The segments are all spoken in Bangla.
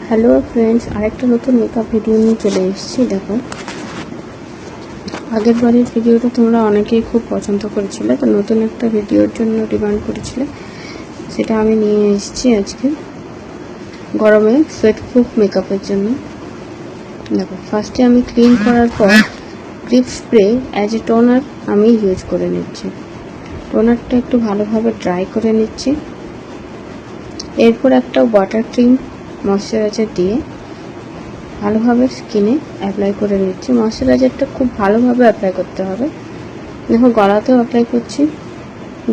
হ্যালো ফ্রেন্ডস, আরেকটা নতুন মেকআপ ভিডিও নিয়ে চলে এসেছি। দেখো, আগের বারের ভিডিওটা তোমরা অনেকেই খুব পছন্দ করেছিলে, তো নতুন একটা ভিডিওর জন্য ডিমান্ড করেছিলে, সেটা আমি নিয়ে এসেছি আজকে গরমে সোয়েট প্রুফ মেকআপের জন্য। দেখো, ফার্স্টে আমি ক্লিন করার পর grip spray as a toner আমি ইউজ করে নিচ্ছি। টোনারটা একটু ভালোভাবে ড্রাই করে নিচ্ছি। এরপর একটা ওয়াটার ক্রিম ময়শ্চারাইজার দিয়ে ভালোভাবে স্কিনে অ্যাপ্লাই করে নিচ্ছি। ময়শ্চারাইজারটা খুব ভালোভাবে অ্যাপ্লাই করতে হবে। দেখো, গলাতেও অ্যাপ্লাই করছি।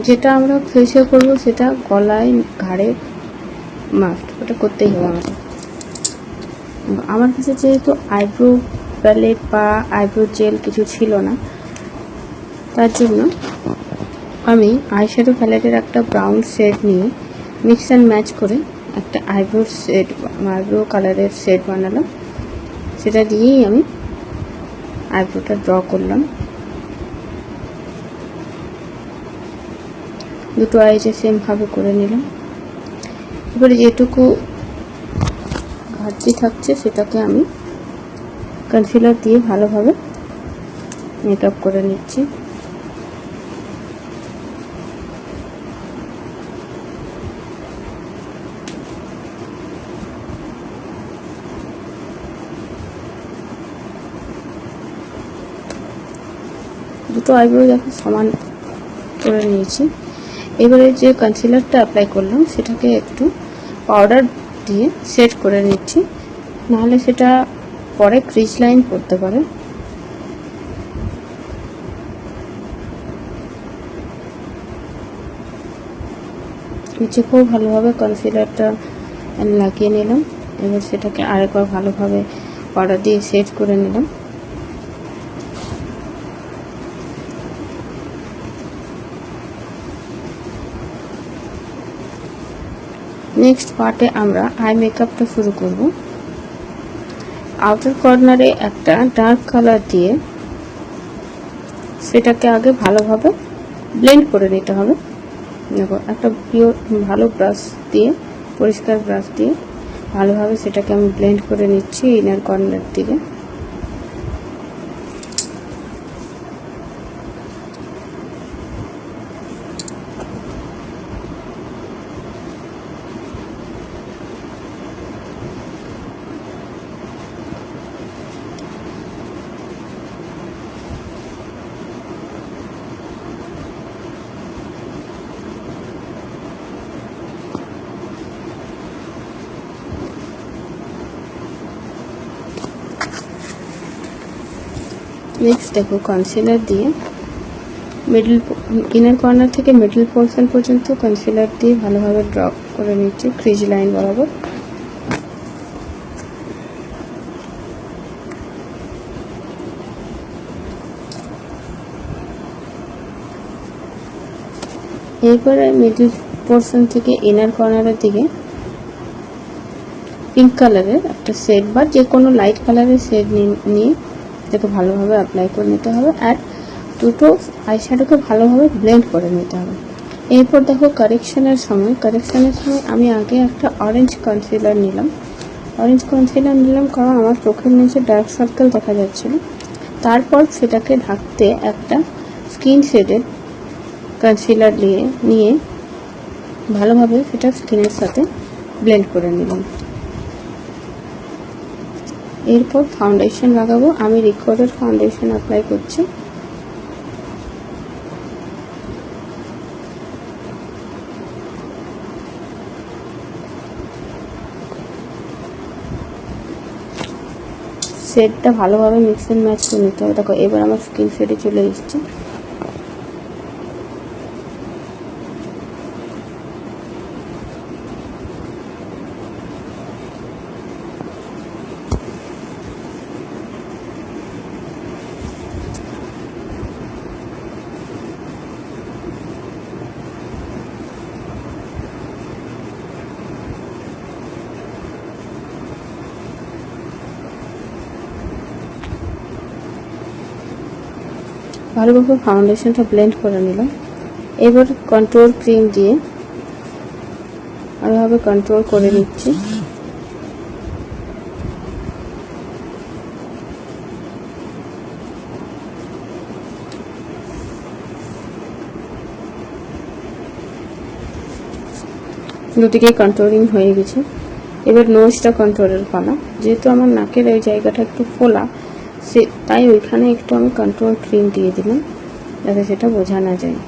যেটা আমরা ফেসে করব সেটা গলায়, ঘাড়ে মাস্ট, ওটা করতেই হবে আমাদের। আমার কাছে যেহেতু আইব্রো প্যালেট বা আইব্রো জেল কিছু ছিল না, তার জন্য আমি আইশ্যাডো প্যালেটের একটা ব্রাউন শেড নিয়ে মিক্স অ্যান্ড ম্যাচ করে একটা আইব্রো কালারের শেড বানালাম। সেটা দিয়েই আমি আইব্রোটা ড্র করলাম। দুটো আইজে সেমভাবে করে নিলাম। এবারে যেটুকু ঘাটতি থাকছে সেটাকে আমি কনসিলার দিয়ে ভালোভাবে মেকআপ করে নিচ্ছি। দুটো আইব্রো দেখো সমান করে নিয়েছি। এবারে যে কনসিলারটা অ্যাপ্লাই করলাম সেটাকে একটু পাউডার দিয়ে সেট করে নিচ্ছি, নাহলে সেটা পরে ক্রিজ লাইন পড়তে পারে। নিচেও ভালোভাবে কনসিলারটা লাগিয়ে নিলাম। এবার সেটাকে আরেকবার ভালোভাবে পাউডার দিয়ে সেট করে নিলাম। নেক্সট পার্টে আমরা আই মেকআপটা শুরু করব। আউটার কর্নারে একটা ডার্ক কালার দিয়ে সেটাকে আগে ভালোভাবে ব্লেন্ড করে নিতে হবে। দেখো, একটা ভালো ব্রাশ দিয়ে, পরিষ্কার ব্রাশ দিয়ে ভালোভাবে সেটাকে আমি ব্লেন্ড করে নিচ্ছি ইনার কর্নার দিকে। নেক্সট দেখো, কনসিলার দিয়ে ইনার কর্নার থেকে মিডল পোর্শন পর্যন্ত কনসিলার দিয়ে ভালোভাবে ড্রপ করে নিচ্ছি ক্রিজ লাইন বরাবর। এরপরে মিডল পোর্শন থেকে ইনার কর্নারের দিকে পিঙ্ক কালারের একটা শেড বা যে কোনো লাইট কালারের শেড নিয়ে এটাকে ভালোভাবে অ্যাপ্লাই করে নিতে হবে। আর দুটো আইশ্যাডোকে ভালোভাবে ব্লেন্ড করে নিতে হবে। এরপর দেখো, কারেকশনের সময় আমি আগে একটা অরেঞ্জ কনসিলার নিলাম। কারণ আমার চোখের নিচে ডার্ক সার্কেল দেখা যাচ্ছিল। তারপর সেটাকে ঢাকতে একটা স্কিন শেডের কনসিলার নিয়ে ভালোভাবে সেটা স্কিনের সাথে ব্লেন্ড করে নিলাম। এরপর ফাউন্ডেশন লাগাবো। আমি রিকোয়ার্ডের ফাউন্ডেশন অ্যাপ্লাই করছি। শেডটা ভালোভাবে মিক্স অ্যান্ড ম্যাচ করে নিতে হবে। দেখো, এবার আমার স্কিন শেডে চলে এসেছে। ভালোভাবে ফাউন্ডেশনটা ব্লেন্ড করে নিলাম। এবার কন্ট্রোল ক্রিম দিয়ে ভালোভাবে কন্ট্রোল করে নিচ্ছি। দুদিকে কন্ট্রোলিং হয়ে গেছে। এবার নোজটা কন্ট্রোলের পালা। যেহেতু আমার নাকের ওই জায়গাটা একটু ফোলা, তাই ওইখানে একটু আমি কন্ট্রোল ক্রিম দিয়ে দিলাম, যাতে সেটা বোঝা না যায়।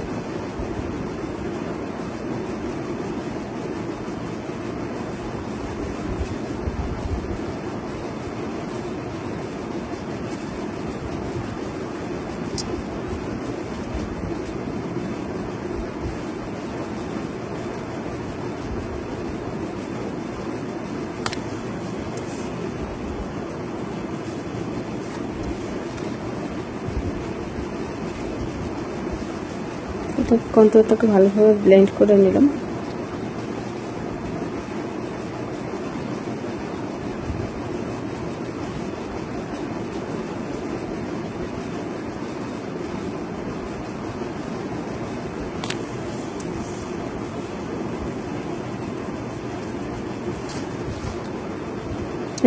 কন্ট্রোলটাকে ভালোভাবে ব্লেন্ড করে নিলাম।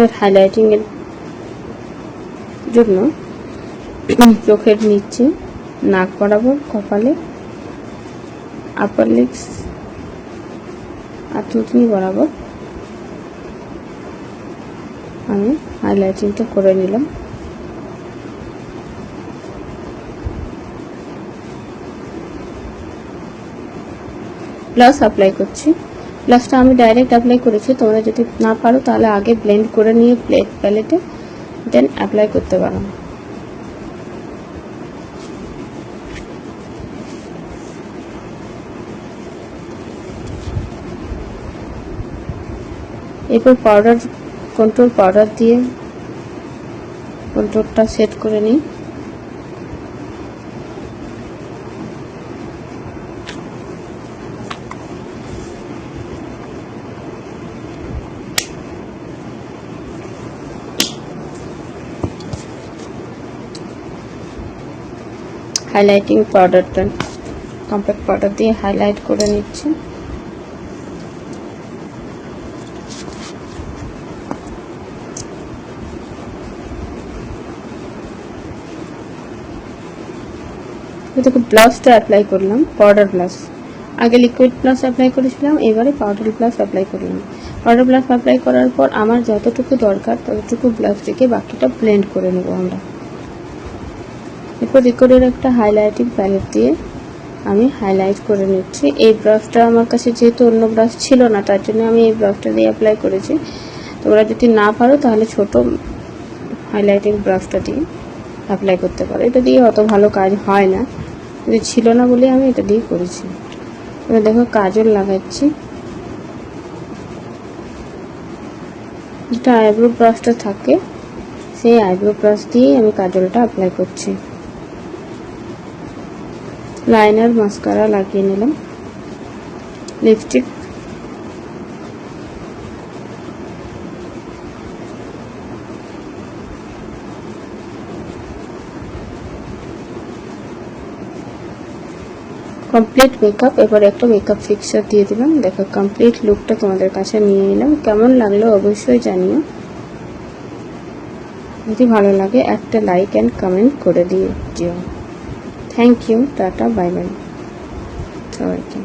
এর হাইলাইটিং এর জন্য চোখের নিচে, নাক বরাবর, কপালে, আপার লিপস আর থুতনি বরাবর আমি হাইলাইটিংটা করে নিলাম। ব্লাশ অ্যাপ্লাই করছি। ব্লাশটা আমি ডাইরেক্ট অ্যাপ্লাই করেছি, তোমরা যদি না পারো তাহলে আগে ব্লেন্ড করে নিয়ে প্যালেটে দেন অ্যাপ্লাই করতে পারো। এরপর কন্ট্রোল পাউডার দিয়ে কন্ট্রোলটা সেট করে নিই। হাইলাইটিং পাউডারটা কম্প্যাক্ট পাউডার দিয়ে হাইলাইট করে নিচ্ছি। দেখো ব্লাশটা অ্যাপ্লাই করলাম, পাউডার ব্লাশ। আগে লিকুইড ব্লাশ অ্যাপ্লাই করেছিলাম, এবারে পাউডার ব্লাশ অ্যাপ্লাই করলাম। পাউডার ব্লাশ অ্যাপ্লাই করার পর আমার যতটুকু দরকার ততটুকু ব্লাশ রেখে বাকিটা ব্লেন্ড করে নেব আমরা। এরপর রিকোডের একটা হাইলাইটিং প্যালেট দিয়ে আমি হাইলাইট করে নিচ্ছি। এই ব্রাশটা আমার কাছে যেহেতু অন্য ব্রাশ ছিল না, তার জন্য আমি এই ব্রাশটা দিয়ে অ্যাপ্লাই করেছি। তোমরা যদি না পারো তাহলে ছোট হাইলাইটিং ব্রাশটা দিয়ে অ্যাপ্লাই করতে পারো। এটা দিয়ে অত ভালো কাজ হয় না, যদি ছিল না বলে আমি এটা দিয়ে করেছি। এবার দেখো কাজল লাগাচ্ছি। যেটা আইব্রো ব্রাশটা থাকে সেই আইব্রো ব্রাশ দিয়ে আমি কাজলটা অ্যাপ্লাই করছি। লাইনার, মাস্কারা লাগিয়ে নিলাম। Lipstick, complete makeup. এবার একটা মেকআপ ফিক্সার দিয়ে দিলাম। দেখো কমপ্লিট লুকটা তোমাদের কাছে নিয়ে এলাম। কেমন লাগলো অবশ্যই জানিও। যদি ভালো লাগে একটা লাইক অ্যান্ড কমেন্ট করে দিও। Thank you, tata, bye bye সবাইকে।